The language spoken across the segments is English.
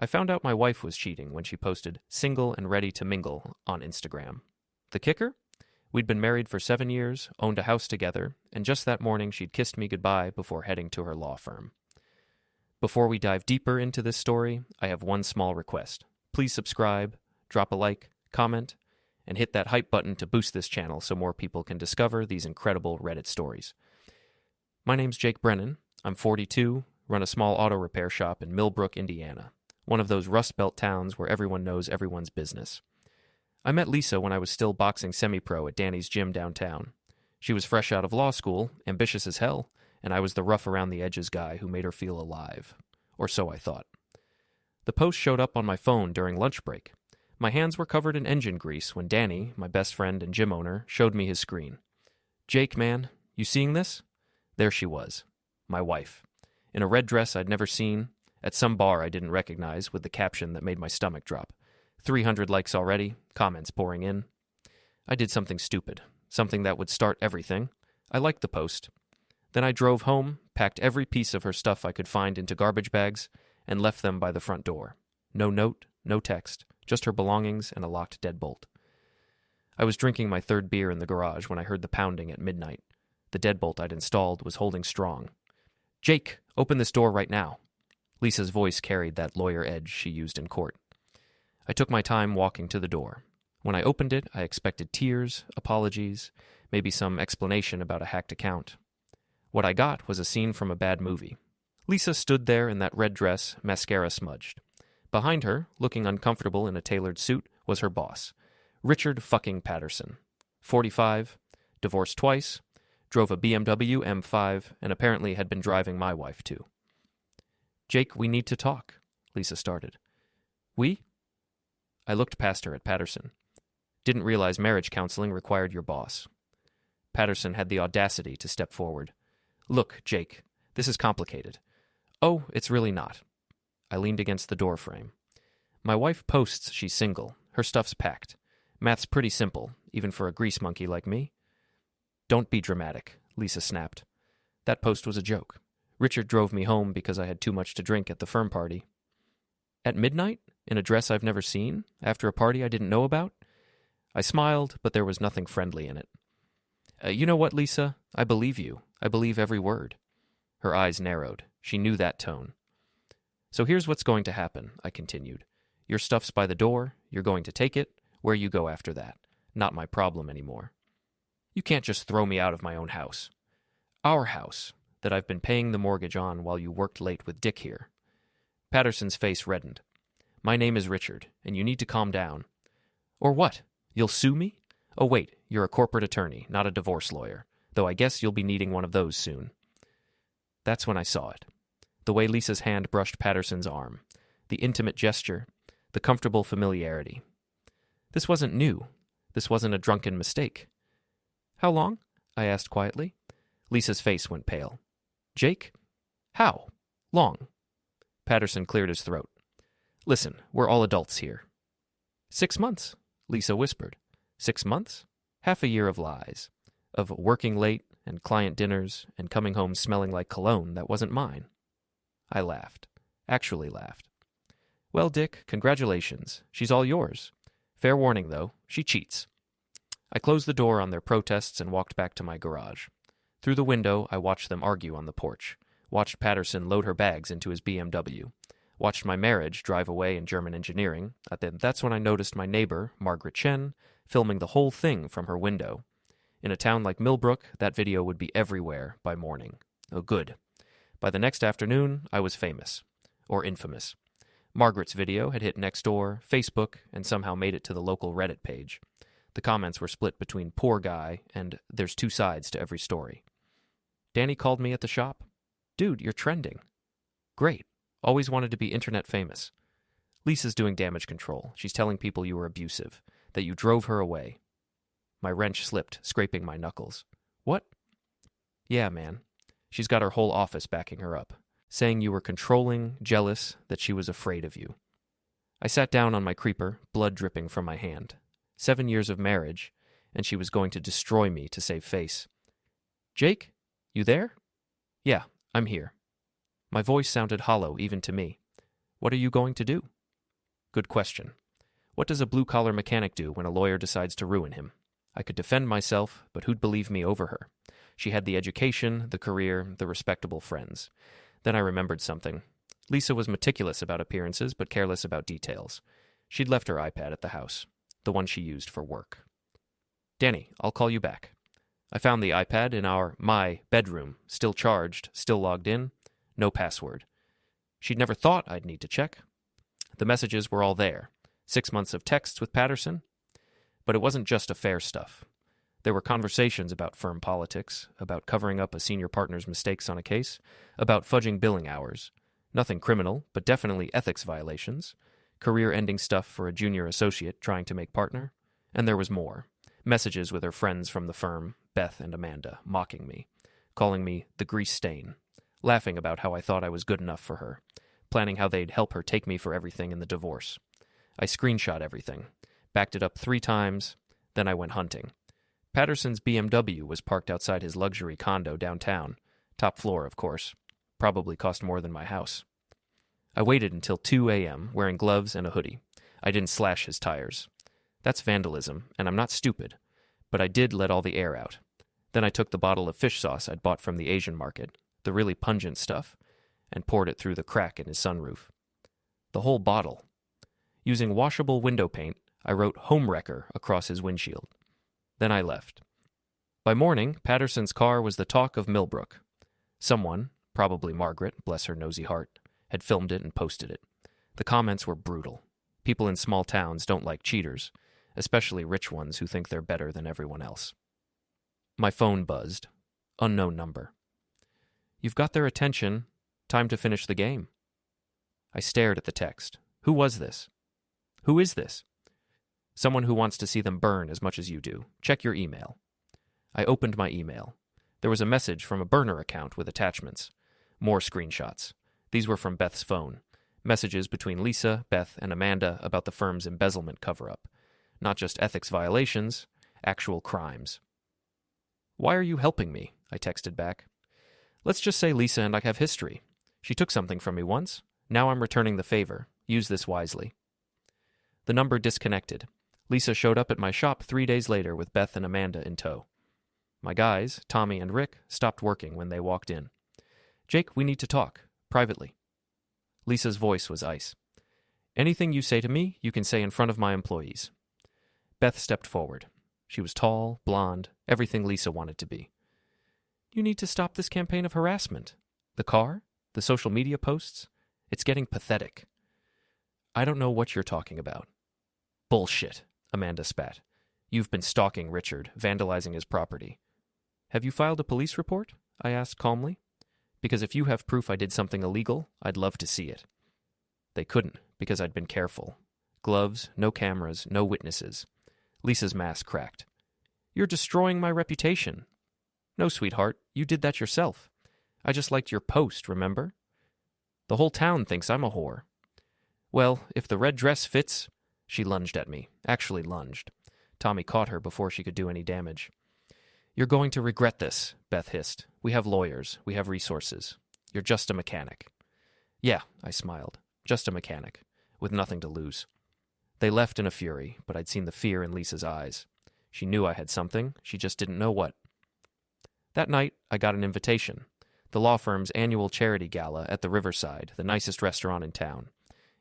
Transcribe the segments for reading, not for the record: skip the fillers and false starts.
I found out my wife was cheating when she posted single and ready to mingle on Instagram. The kicker? We'd been married for 7 years, owned a house together, and just that morning she'd kissed me goodbye before heading to her law firm. Before we dive deeper into this story, I have one small request. Please subscribe, drop a like, comment, and hit that hype button to boost this channel so more people can discover these incredible Reddit stories. My name's Jake Brennan. I'm 42, run a small auto repair shop in Millbrook, Indiana, one of those Rust Belt towns where everyone knows everyone's business. I met Lisa when I was still boxing semi-pro at Danny's gym downtown. She was fresh out of law school, ambitious as hell, and I was the rough-around-the-edges guy who made her feel alive. Or so I thought. The post showed up on my phone during lunch break. My hands were covered in engine grease when Danny, my best friend and gym owner, showed me his screen. "Jake, man, you seeing this?" There she was, my wife, in a red dress I'd never seen, at some bar I didn't recognize, with the caption that made my stomach drop. 300 likes already, comments pouring in. I did something stupid, something that would start everything. I liked the post. Then I drove home, packed every piece of her stuff I could find into garbage bags, and left them by the front door. No note, no text, just her belongings and a locked deadbolt. I was drinking my third beer in the garage when I heard the pounding at midnight. The deadbolt I'd installed was holding strong. "Jake, open this door right now." Lisa's voice carried that lawyer edge she used in court. I took my time walking to the door. When I opened it, I expected tears, apologies, maybe some explanation about a hacked account. What I got was a scene from a bad movie. Lisa stood there in that red dress, mascara smudged. Behind her, looking uncomfortable in a tailored suit, was her boss, Richard fucking Patterson. 45, divorced twice, drove a BMW M5, and apparently had been driving my wife too. "Jake, we need to talk," Lisa started. "We?" I looked past her at Patterson. "Didn't realize marriage counseling required your boss." Patterson had the audacity to step forward. "Look, Jake, this is complicated." "Oh, it's really not." I leaned against the door frame. "My wife posts she's single. Her stuff's packed. Math's pretty simple, even for a grease monkey like me." "Don't be dramatic," Lisa snapped. "That post was a joke. Richard drove me home because I had too much to drink at the firm party." "At midnight? In a dress I've never seen? After a party I didn't know about?" I smiled, but there was nothing friendly in it. You know what, Lisa? I believe you. I believe every word." Her eyes narrowed. She knew that tone. "So here's what's going to happen," I continued. "Your stuff's by the door. You're going to take it. Where you go after that. Not my problem anymore." "You can't just throw me out of my own house." "Our house, that I've been paying the mortgage on while you worked late with Dick here." Patterson's face reddened. "My name is Richard, and you need to calm down." "Or what? You'll sue me? Oh, wait, you're a corporate attorney, not a divorce lawyer, though I guess you'll be needing one of those soon." That's when I saw it. The way Lisa's hand brushed Patterson's arm, the intimate gesture, the comfortable familiarity. This wasn't new. This wasn't a drunken mistake. "How long?" I asked quietly. Lisa's face went pale. "Jake? How? Long?" Patterson cleared his throat. "Listen, we're all adults here." 6 months, Lisa whispered. 6 months? Half a year of lies. Of working late and client dinners and coming home smelling like cologne that wasn't mine. I laughed. Actually laughed. "Well, Dick, congratulations. She's all yours. Fair warning, though, she cheats." I closed the door on their protests and walked back to my garage. Through the window, I watched them argue on the porch, watched Patterson load her bags into his BMW, watched my marriage drive away in German engineering. That's when I noticed my neighbor, Margaret Chen, filming the whole thing from her window. In a town like Millbrook, that video would be everywhere by morning. Oh, good. By the next afternoon, I was famous. Or infamous. Margaret's video had hit Nextdoor, Facebook, and somehow made it to the local Reddit page. The comments were split between poor guy and there's two sides to every story. Danny called me at the shop. "Dude, you're trending." "Great. Always wanted to be internet famous." "Lisa's doing damage control. She's telling people you were abusive, that you drove her away." My wrench slipped, scraping my knuckles. "What?" "Yeah, man. She's got her whole office backing her up, saying you were controlling, jealous, that she was afraid of you." I sat down on my creeper, blood dripping from my hand. 7 years of marriage, and she was going to destroy me to save face. "Jake, you there?" "Yeah, I'm here." My voice sounded hollow even to me. What are you going to do? Good question. What does a blue-collar mechanic do when a lawyer decides to ruin him? I could defend myself, but who'd believe me over her? She had the education, the career, the respectable friends. Then I remembered something. Lisa was meticulous about appearances, but careless about details. She'd left her iPad at the house, the one she used for work. Danny, I'll call you back. I found the iPad in my bedroom, still charged, still logged in, no password. She'd never thought I'd need to check. The messages were all there. 6 months of texts with Patterson. But it wasn't just affair stuff. There were conversations about firm politics, about covering up a senior partner's mistakes on a case, about fudging billing hours. Nothing criminal, but definitely ethics violations. Career-ending stuff for a junior associate trying to make partner. And there was more. Messages with her friends from the firm, Beth and Amanda, mocking me, calling me the grease stain, laughing about how I thought I was good enough for her, planning how they'd help her take me for everything in the divorce. I screenshot everything, backed it up 3 times, then I went hunting. Patterson's BMW was parked outside his luxury condo downtown, top floor, of course. Probably cost more than my house. I waited until 2 a.m., wearing gloves and a hoodie. I didn't slash his tires. That's vandalism, and I'm not stupid, but I did let all the air out. Then I took the bottle of fish sauce I'd bought from the Asian market, the really pungent stuff, and poured it through the crack in his sunroof. The whole bottle. Using washable window paint, I wrote "Homewrecker" across his windshield. Then I left. By morning, Patterson's car was the talk of Millbrook. Someone, probably Margaret, bless her nosy heart, had filmed it and posted it. The comments were brutal. People in small towns don't like cheaters, especially rich ones who think they're better than everyone else. My phone buzzed. Unknown number. You've got their attention. Time to finish the game. I stared at the text. Who was this? Who is this? Someone who wants to see them burn as much as you do. Check your email. I opened my email. There was a message from a burner account with attachments. More screenshots. These were from Beth's phone. Messages between Lisa, Beth, and Amanda about the firm's embezzlement cover-up. Not just ethics violations, actual crimes. Why are you helping me? I texted back. Let's just say Lisa and I have history. She took something from me once. Now I'm returning the favor. Use this wisely. The number disconnected. Lisa showed up at my shop 3 days later with Beth and Amanda in tow. My guys, Tommy and Rick, stopped working when they walked in. Jake, we need to talk. Privately. Lisa's voice was ice. Anything you say to me, you can say in front of my employees. Beth stepped forward. She was tall, blonde, everything Lisa wanted to be. You need to stop this campaign of harassment. The car? The social media posts? It's getting pathetic. I don't know what you're talking about. Bullshit, Amanda spat. You've been stalking Richard, vandalizing his property. Have you filed a police report? I asked calmly. Because if you have proof I did something illegal, I'd love to see it. They couldn't, because I'd been careful. Gloves, no cameras, no witnesses. Lisa's mask cracked. You're destroying my reputation. No, sweetheart, you did that yourself. I just liked your post, remember? The whole town thinks I'm a whore. Well, if the red dress fits... She lunged at me. Actually lunged. Tommy caught her before she could do any damage. You're going to regret this, Beth hissed. We have lawyers. We have resources. You're just a mechanic. Yeah, I smiled. Just a mechanic, with nothing to lose. They left in a fury, but I'd seen the fear in Lisa's eyes. She knew I had something, she just didn't know what. That night, I got an invitation. The law firm's annual charity gala at the Riverside, the nicest restaurant in town.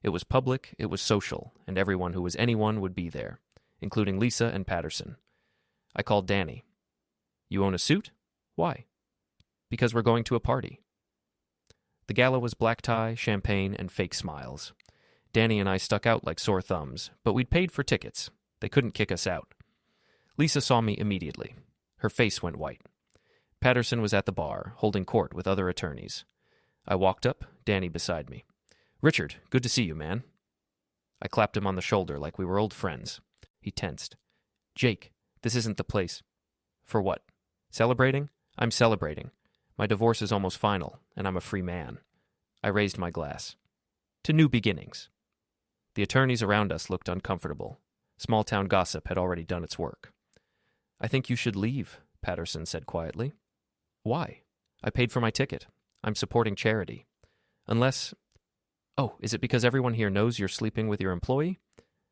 It was public, it was social, and everyone who was anyone would be there, including Lisa and Patterson. I called Danny. You own a suit? Why? Because we're going to a party. The gala was black tie, champagne, and fake smiles. Danny and I stuck out like sore thumbs, but we'd paid for tickets. They couldn't kick us out. Lisa saw me immediately. Her face went white. Patterson was at the bar, holding court with other attorneys. I walked up, Danny beside me. Richard, good to see you, man. I clapped him on the shoulder like we were old friends. He tensed. Jake, this isn't the place. For what? Celebrating? I'm celebrating. My divorce is almost final, and I'm a free man. I raised my glass. To new beginnings. The attorneys around us looked uncomfortable. Small-town gossip had already done its work. I think you should leave, Patterson said quietly. Why? I paid for my ticket. I'm supporting charity. Unless... Oh, is it because everyone here knows you're sleeping with your employee?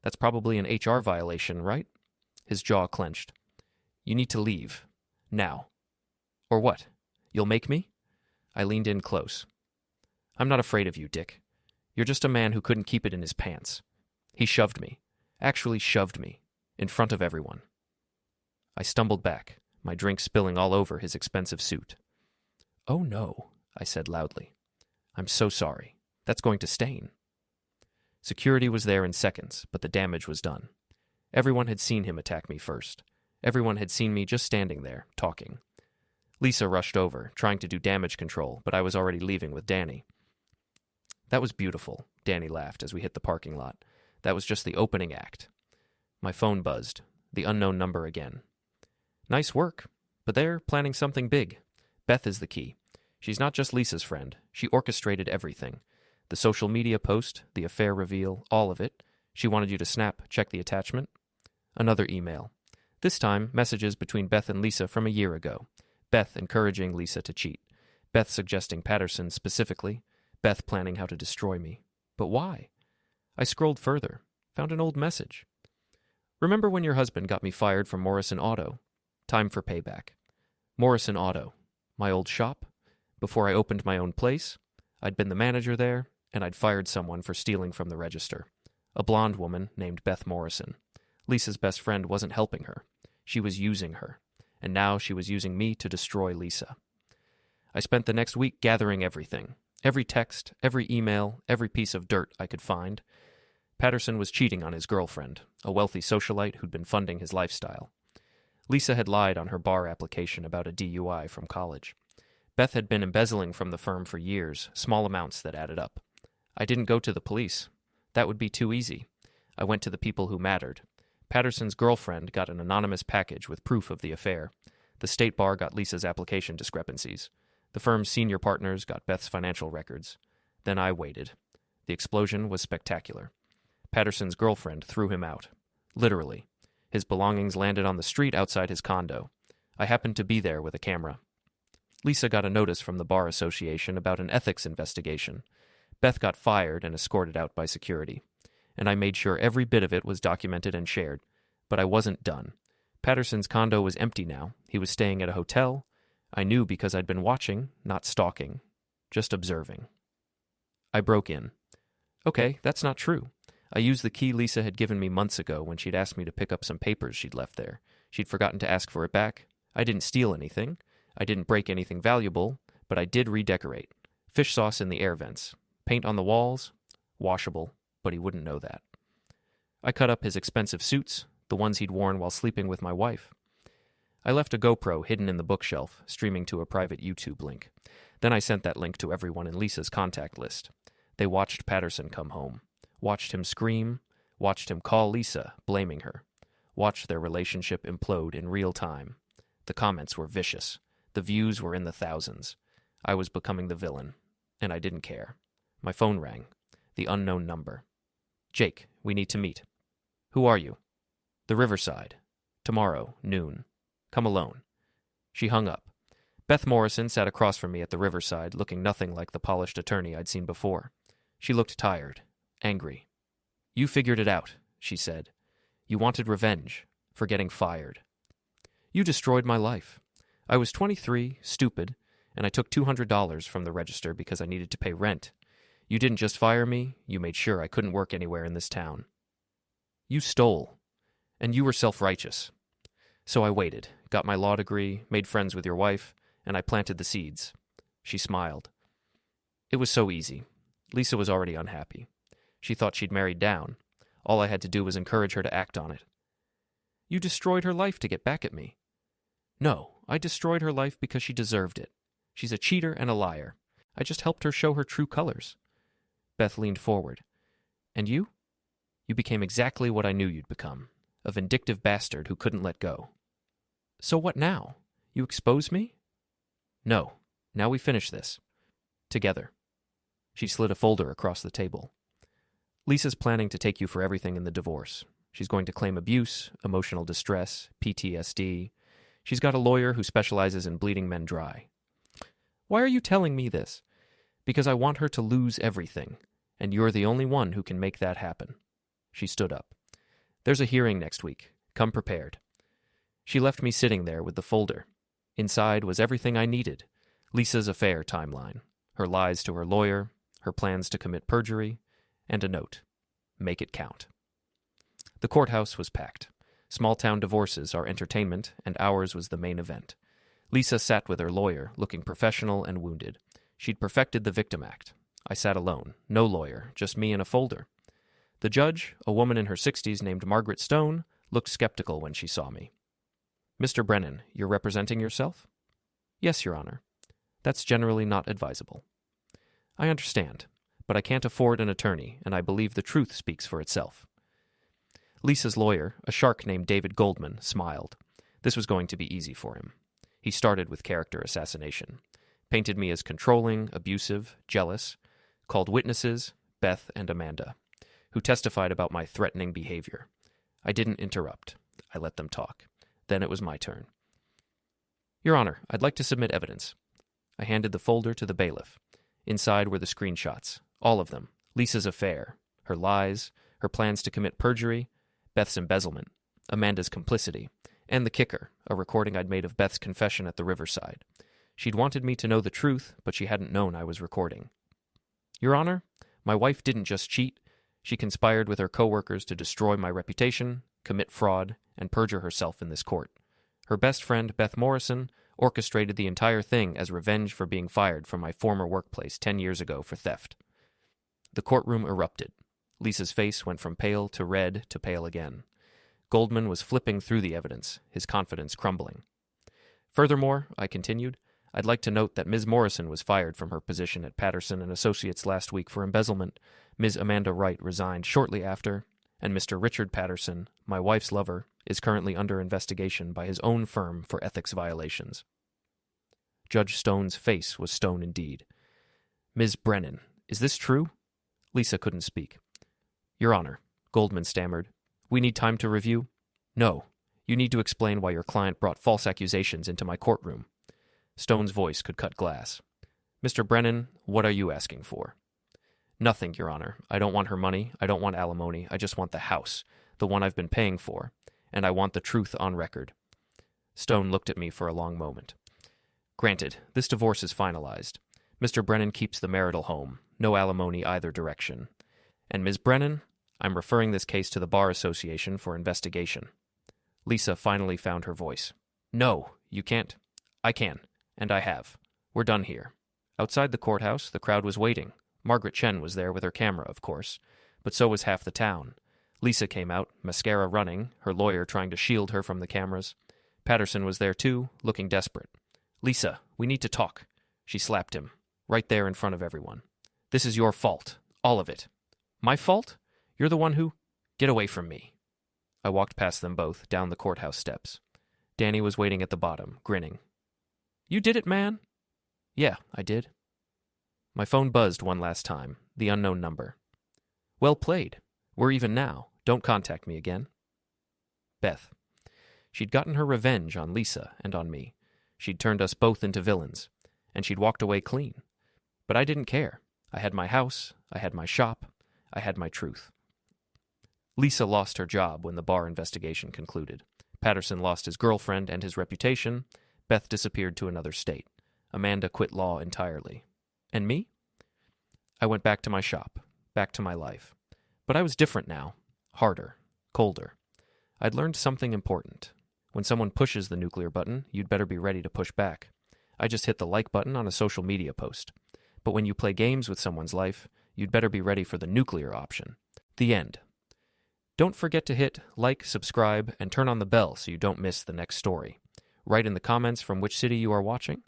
That's probably an HR violation, right? His jaw clenched. You need to leave. Now. Or what? You'll make me? I leaned in close. I'm not afraid of you, Dick. You're just a man who couldn't keep it in his pants. He shoved me. Actually shoved me. In front of everyone. I stumbled back, my drink spilling all over his expensive suit. Oh no, I said loudly. I'm so sorry. That's going to stain. Security was there in seconds, but the damage was done. Everyone had seen him attack me first. Everyone had seen me just standing there, talking. Lisa rushed over, trying to do damage control, but I was already leaving with Danny. That was beautiful, Danny laughed as we hit the parking lot. That was just the opening act. My phone buzzed, the unknown number again. Nice work, but they're planning something big. Beth is the key. She's not just Lisa's friend. She orchestrated everything. The social media post, the affair reveal, all of it. She wanted you to snap, check the attachment. Another email. This time, messages between Beth and Lisa from a year ago. Beth encouraging Lisa to cheat. Beth suggesting Patterson specifically. Beth planning how to destroy me. But why? I scrolled further. Found an old message. Remember when your husband got me fired from Morrison Auto? Time for payback. Morrison Auto. My old shop. Before I opened my own place, I'd been the manager there, and I'd fired someone for stealing from the register. A blonde woman named Beth Morrison. Lisa's best friend wasn't helping her. She was using her. And now she was using me to destroy Lisa. I spent the next week gathering everything. Every text, every email, every piece of dirt I could find. Patterson was cheating on his girlfriend, a wealthy socialite who'd been funding his lifestyle. Lisa had lied on her bar application about a DUI from college. Beth had been embezzling from the firm for years, small amounts that added up. I didn't go to the police. That would be too easy. I went to the people who mattered. Patterson's girlfriend got an anonymous package with proof of the affair. The state bar got Lisa's application discrepancies. The firm's senior partners got Beth's financial records. Then I waited. The explosion was spectacular. Patterson's girlfriend threw him out. Literally. His belongings landed on the street outside his condo. I happened to be there with a camera. Lisa got a notice from the Bar Association about an ethics investigation. Beth got fired and escorted out by security. And I made sure every bit of it was documented and shared. But I wasn't done. Patterson's condo was empty now. He was staying at a hotel. I knew because I'd been watching, not stalking, just observing. I broke in. Okay, that's not true. I used the key Lisa had given me months ago when she'd asked me to pick up some papers she'd left there. She'd forgotten to ask for it back. I didn't steal anything. I didn't break anything valuable, but I did redecorate. Fish sauce in the air vents. Paint on the walls. Washable, but he wouldn't know that. I cut up his expensive suits, the ones he'd worn while sleeping with my wife. I left a GoPro hidden in the bookshelf, streaming to a private YouTube link. Then I sent that link to everyone in Lisa's contact list. They watched Patterson come home. Watched him scream, watched him call Lisa, blaming her. Watched their relationship implode in real time. The comments were vicious. The views were in the thousands. I was becoming the villain, and I didn't care. My phone rang. The unknown number. Jake, we need to meet. Who are you? The Riverside. Tomorrow, noon. Come alone. She hung up. Beth Morrison sat across from me at the Riverside, looking nothing like the polished attorney I'd seen before. She looked tired. Angry. You figured it out, she said. You wanted revenge for getting fired. You destroyed my life. I was 23, stupid, and I took $200 from the register because I needed to pay rent. You didn't just fire me, you made sure I couldn't work anywhere in this town. You stole, and you were self-righteous. So I waited, got my law degree, made friends with your wife, and I planted the seeds. She smiled. It was so easy. Lisa was already unhappy. She thought she'd married down. All I had to do was encourage her to act on it. You destroyed her life to get back at me. No, I destroyed her life because she deserved it. She's a cheater and a liar. I just helped her show her true colors. Beth leaned forward. And you? You became exactly what I knew you'd become. A vindictive bastard who couldn't let go. So what now? You expose me? No. Now we finish this. Together. She slid a folder across the table. Lisa's planning to take you for everything in the divorce. She's going to claim abuse, emotional distress, PTSD. She's got a lawyer who specializes in bleeding men dry. Why are you telling me this? Because I want her to lose everything. and you're the only one who can make that happen." She stood up. "There's a hearing next week. Come prepared." She left me sitting there with the folder. Inside was everything I needed. Lisa's affair timeline, her lies to her lawyer, her plans to commit perjury, and a note. Make it count. The courthouse was packed. Small-town divorces are entertainment, and ours was the main event. Lisa sat with her lawyer, looking professional and wounded. She'd perfected the victim act. I sat alone, no lawyer, just me and a folder. The judge, a woman in her 60s named Margaret Stone, looked skeptical when she saw me. "Mr. Brennan, you're representing yourself?" "Yes, Your Honor." "That's generally not advisable." "I understand, but I can't afford an attorney, and I believe the truth speaks for itself." Lisa's lawyer, a shark named David Goldman, smiled. This was going to be easy for him. He started with character assassination, painted me as controlling, abusive, jealous, called witnesses, Beth and Amanda, who testified about my threatening behavior. I didn't interrupt. I let them talk. Then it was my turn. "Your Honor, I'd like to submit evidence." I handed the folder to the bailiff. Inside were the screenshots, all of them. Lisa's affair, her lies, her plans to commit perjury, Beth's embezzlement, Amanda's complicity, and the kicker, a recording I'd made of Beth's confession at the riverside. She'd wanted me to know the truth, but she hadn't known I was recording. "Your Honor, my wife didn't just cheat. She conspired with her co-workers to destroy my reputation, commit fraud, and perjure herself in this court. Her best friend, Beth Morrison, orchestrated the entire thing as revenge for being fired from my former workplace 10 years ago for theft." The courtroom erupted. Lisa's face went from pale to red to pale again. Goldman was flipping through the evidence, his confidence crumbling. "Furthermore," I continued, "I'd like to note that Ms. Morrison was fired from her position at Patterson and Associates last week for embezzlement. Ms. Amanda Wright resigned shortly after, and Mr. Richard Patterson, my wife's lover, is currently under investigation by his own firm for ethics violations." Judge Stone's face was stone indeed. "Ms. Brennan, is this true?" Lisa couldn't speak. "Your Honor," Goldman stammered, "we need time to review." "No, you need to explain why your client brought false accusations into my courtroom." Stone's voice could cut glass. "Mr. Brennan, what are you asking for?" "Nothing, Your Honor. I don't want her money. I don't want alimony. I just want the house, the one I've been paying for, and I want the truth on record." Stone looked at me for a long moment. "Granted, this divorce is finalized. Mr. Brennan keeps the marital home, no alimony either direction. And Ms. Brennan, I'm referring this case to the Bar Association for investigation." Lisa finally found her voice. "No, you can't." "I can, and I have. We're done here." Outside the courthouse, the crowd was waiting. Margaret Chen was there with her camera, of course, but so was half the town. Lisa came out, mascara running, her lawyer trying to shield her from the cameras. Patterson was there too, looking desperate. "Lisa, we need to talk." She slapped him, right there in front of everyone. "This is your fault, all of it." "My fault? You're the one who—" "Get away from me." I walked past them both, down the courthouse steps. Danny was waiting at the bottom, grinning. "You did it, man?" "Yeah, I did." My phone buzzed one last time, the unknown number. "Well played. We're even now. Don't contact me again." Beth. She'd gotten her revenge on Lisa and on me. She'd turned us both into villains, and she'd walked away clean. But I didn't care. I had my house, I had my shop, I had my truth. Lisa lost her job when the Bar investigation concluded. Patterson lost his girlfriend and his reputation. Beth disappeared to another state. Amanda quit law entirely. And me? I went back to my shop, back to my life. But I was different now. Harder, colder. I'd learned something important. When someone pushes the nuclear button, you'd better be ready to push back. I just hit the like button on a social media post. But when you play games with someone's life, you'd better be ready for the nuclear option. The end. Don't forget to hit like, subscribe, and turn on the bell so you don't miss the next story. Write in the comments from which city you are watching.